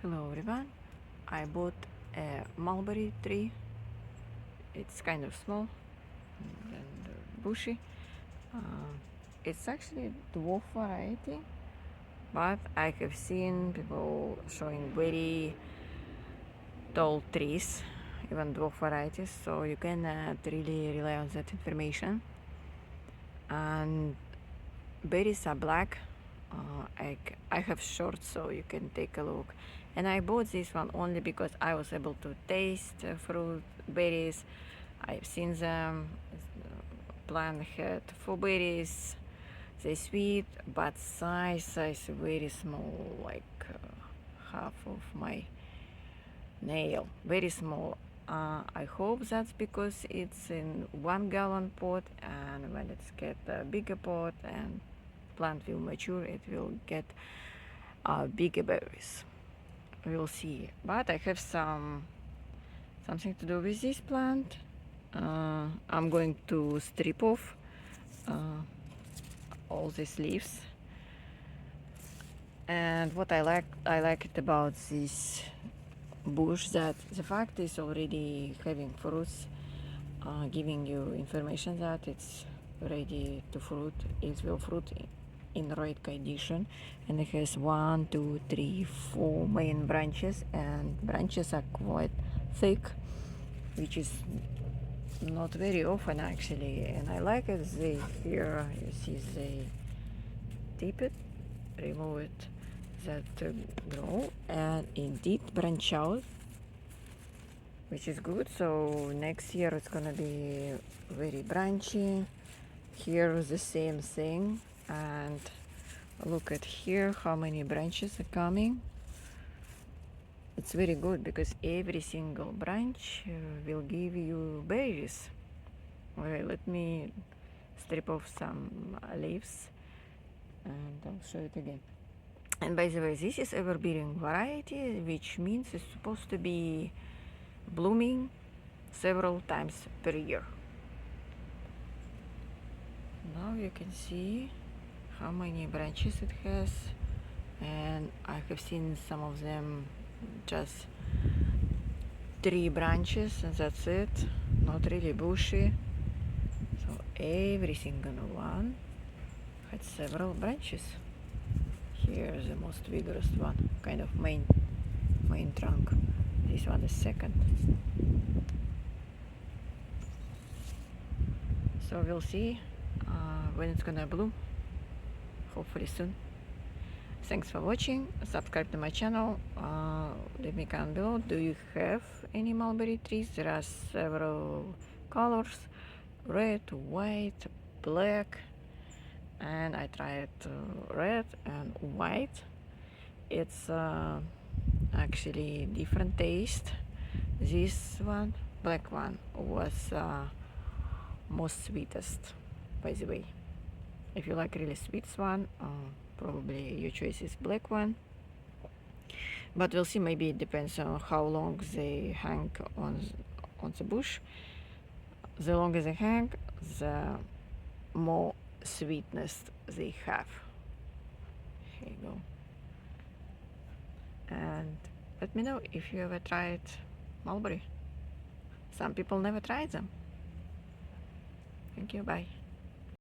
Hello everyone. I bought a mulberry tree. It's kind of small and bushy. Uh, it's actually dwarf variety, but I have seen people showing very tall trees, even dwarf varieties, so you cannot really rely on that information. And berries are black. I have shorts, so you can take a look. And I bought this one only because I was able to taste fruit berries. I've seen them. Plant had 4 berries. They sweet, but size very small, like half of my nail, very small. I hope that's because it's in 1 gallon pot, and when it's get a bigger pot and plant will mature, it will get bigger berries. We'll see. But I have something to do with this plant. I'm going to strip off uh, all these leaves. And what I like it about this bush that the fact is already having fruits, giving you information that it's ready to fruit. It will fruit in right condition, and it has 1, 2, 3, 4 main branches, and branches are quite thick, which is not very often actually. And I like it. They here you see they tip it, remove it, that grow, and indeed branch out, which is good. So next year it's gonna be very branchy. Here the same thing, and look at here how many branches are coming. It's very good because every single branch will give you berries. Okay, let me strip off some leaves and I'll show it again. And by the way, this is everbearing variety, which means it's supposed to be blooming several times per year. Now you can see how many branches it has, and I have seen some of them just 3 branches and that's it, not really bushy. So every single one had several branches. Here's the most vigorous one, kind of main trunk. This one is second. So we'll see when it's gonna bloom, hopefully soon. Thanks for watching. Subscribe to my channel. Leave me a comment below. Do you have any mulberry trees? There are several colors: red, white, black, and I tried red and white. It's actually different taste. This one, black one, was most sweetest, by the way. If you like really sweet one, probably your choice is black one. But we'll see. Maybe it depends on how long they hang on the bush. The longer they hang, the more sweetness they have. Here you go. And let me know if you ever tried mulberry. Some people never tried them. Thank you. Bye.